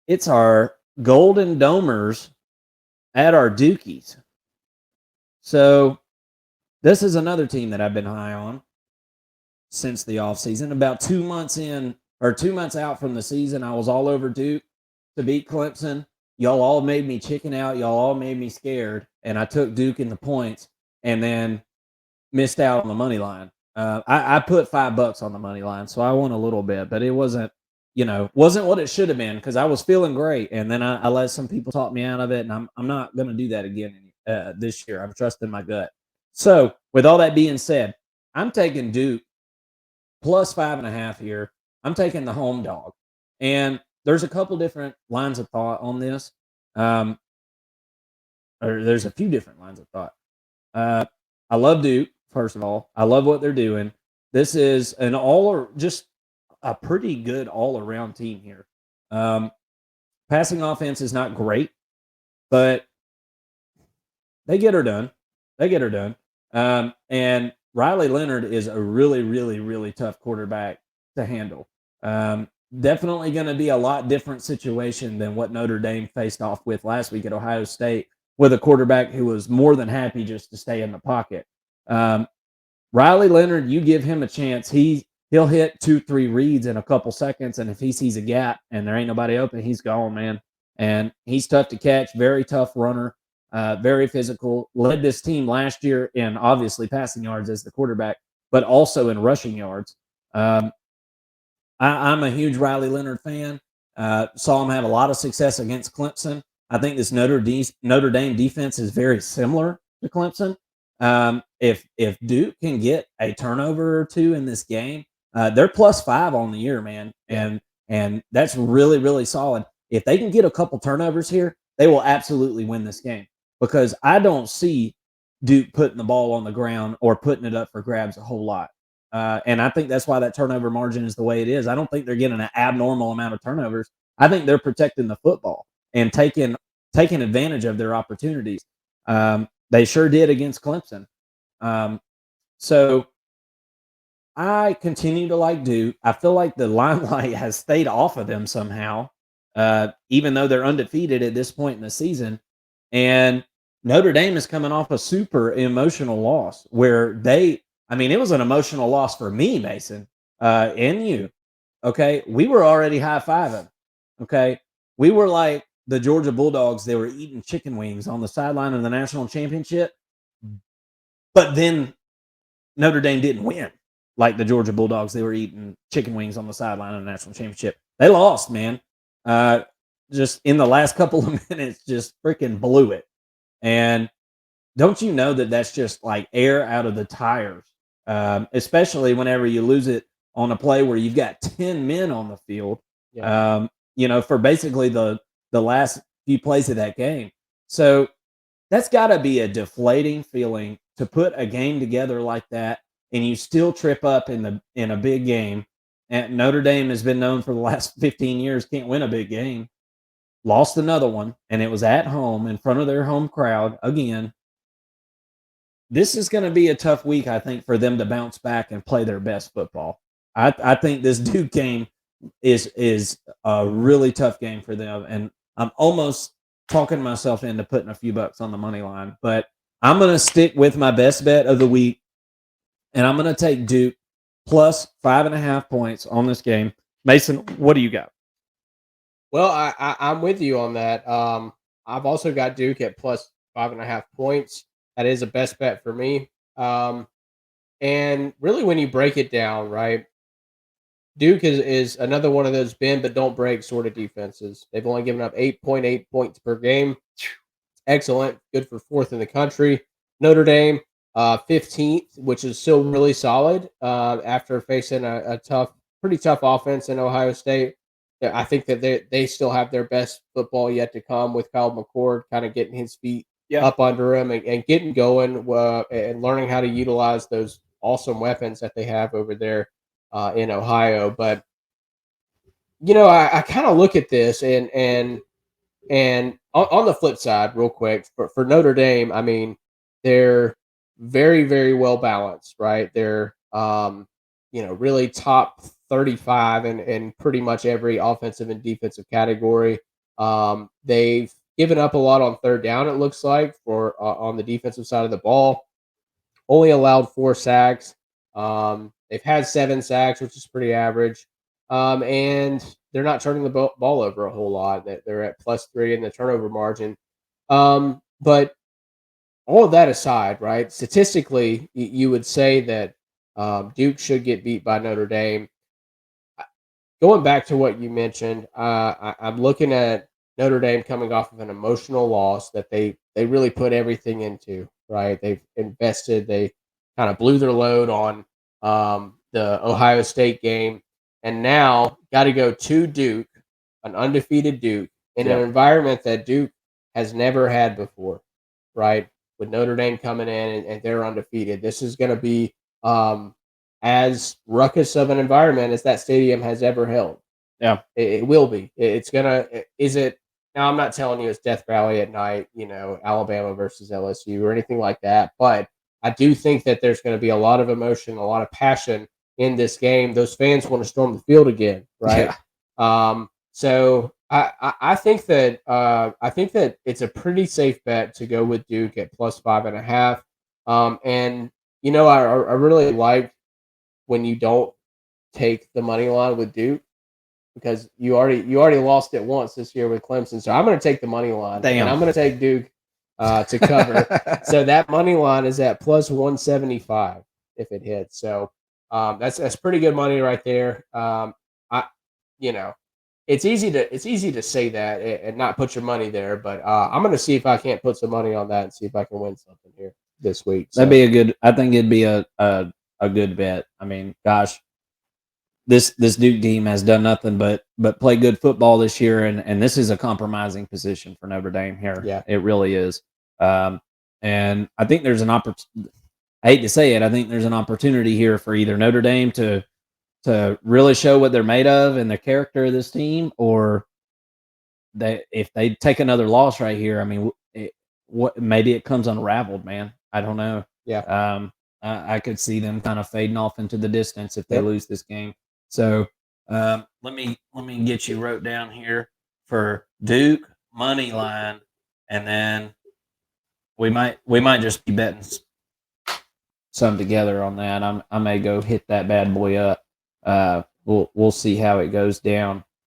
It's our Golden Domers at our Dukies. So this is another team that I've been high on since the offseason. About 2 months in, or 2 months out from the season, I was all over Duke to beat Clemson. Y'all all made me chicken out. Y'all all made me scared. And I took Duke in the points and then missed out on the money line. I put $5 on the money line, so I won a little bit, but it wasn't what it should have been because I was feeling great. And then I let some people talk me out of it, and I'm not going to do that again this year. I'm trusting my gut. So, with all that being said, I'm taking Duke plus 5.5 here. I'm taking the home dog. And there's a couple different lines of thought on this. Um, or there's a few different lines of thought. I love Duke, first of all. I love what they're doing. This is just a pretty good all around team here. Um, Passing offense is not great, but they get her done. They get her done. And Riley Leonard is a really, really, really tough quarterback to handle. Definitely going to be a lot different situation than what Notre Dame faced off with last week at Ohio State with a quarterback who was more than happy just to stay in the pocket. Riley Leonard, you give him a chance, he'll hit 2-3 reads in a couple seconds, and if he sees a gap and there ain't nobody open, he's gone, man. And he's tough to catch, very tough runner, very physical. Led this team last year in obviously passing yards as the quarterback, but also in rushing yards. I'm a huge Riley Leonard fan. Saw him have a lot of success against Clemson. I think this Notre Dame defense is very similar to Clemson. If Duke can get a turnover or two in this game, they're +5 on the year, man, and that's really, really solid. If they can get a couple turnovers here, they will absolutely win this game because I don't see Duke putting the ball on the ground or putting it up for grabs a whole lot. And I think that's why that turnover margin is the way it is. I don't think they're getting an abnormal amount of turnovers. I think they're protecting the football and taking advantage of their opportunities. They sure did against Clemson. So I continue to like Duke. I feel like the limelight has stayed off of them somehow, even though they're undefeated at this point in the season. And Notre Dame is coming off a super emotional loss where it was an emotional loss for me, Mason, and you. Okay. We were already high fiving. Okay. We were like the Georgia Bulldogs. They were eating chicken wings on the sideline of the national championship. But then Notre Dame didn't win like the Georgia Bulldogs. They were eating chicken wings on the sideline of the national championship. They lost, man. Just in the last couple of minutes, just freaking blew it. And don't you know that that's just like air out of the tires, especially whenever you lose it on a play where you've got 10 men on the field, for basically the last few plays of that game. So that's got to be a deflating feeling to put a game together like that and you still trip up in a big game. And Notre Dame has been known for the last 15 years can't win a big game. Lost another one, and it was at home in front of their home crowd again. This is going to be a tough week, I think, for them to bounce back and play their best football. I think this Duke game is a really tough game for them, and I'm almost talking myself into putting a few bucks on the money line. But I'm going to stick with my best bet of the week, and I'm going to take Duke plus 5.5 points on this game. Mason, what do you got? Well, I'm with you on that. I've also got Duke at plus 5.5 points. That is a best bet for me. And really, when you break it down, right, Duke is another one of those bend but don't break sort of defenses. They've only given up 8.8 points per game. Excellent, good for fourth in the country. Notre Dame, 15th, which is still really solid after facing a pretty tough offense in Ohio State. I think that they still have their best football yet to come with Kyle McCord kind of getting his feet up under him and getting going and learning how to utilize those awesome weapons that they have over there in Ohio. But, I kind of look at this and on the flip side, real quick, for Notre Dame, I mean, they're very, very well balanced, right? They're, really top 35 in pretty much every offensive and defensive category. They've given up a lot on third down, it looks like, for on the defensive side of the ball. Only allowed 4 sacks. They've had 7 sacks, which is pretty average. And they're not turning the ball over a whole lot. They're at +3 in the turnover margin. But all of that aside, right? Statistically, you would say that Duke should get beat by Notre Dame. Going back to what you mentioned, I'm looking at Notre Dame coming off of an emotional loss that they really put everything into. Right, they've invested. They kind of blew their load on the Ohio State game, and now got to go to Duke, an undefeated Duke, in an Yeah. environment that Duke has never had before. Right, with Notre Dame coming in and they're undefeated. This is going to be as ruckus of an environment as that stadium has ever held. Yeah. It will be. It's gonna. Is it now? I'm not telling you it's Death Valley at night. Alabama versus LSU or anything like that. But I do think that there's going to be a lot of emotion, a lot of passion in this game. Those fans want to storm the field again, right? So I think that it's a pretty safe bet to go with Duke at +5.5. And I really like when you don't take the money line with Duke because you already lost it once this year with Clemson. So I'm going to take the money line and I'm going to take Duke to cover. So that money line is at +175 if it hits. So that's pretty good money right there. I it's easy to say that and not put your money there, but I'm going to see if I can't put some money on that and see if I can win something here this week. So. That'd be a good. I think it'd be a good bet. I mean, gosh, this Duke team has done nothing but play good football this year, and this is a compromising position for Notre Dame here. Yeah, it really is. And I think there's an opportunity. I hate to say it, I think there's an opportunity here for either Notre Dame to really show what they're made of and the character of this team, or if they take another loss right here, I mean, maybe it comes unraveled, man. I don't know. yeah. I could see them kind of fading off into the distance if they lose this game. So let me get you wrote down here for Duke money line, and then we might just be betting some together on that. I may go hit that bad boy up. We'll see how it goes down.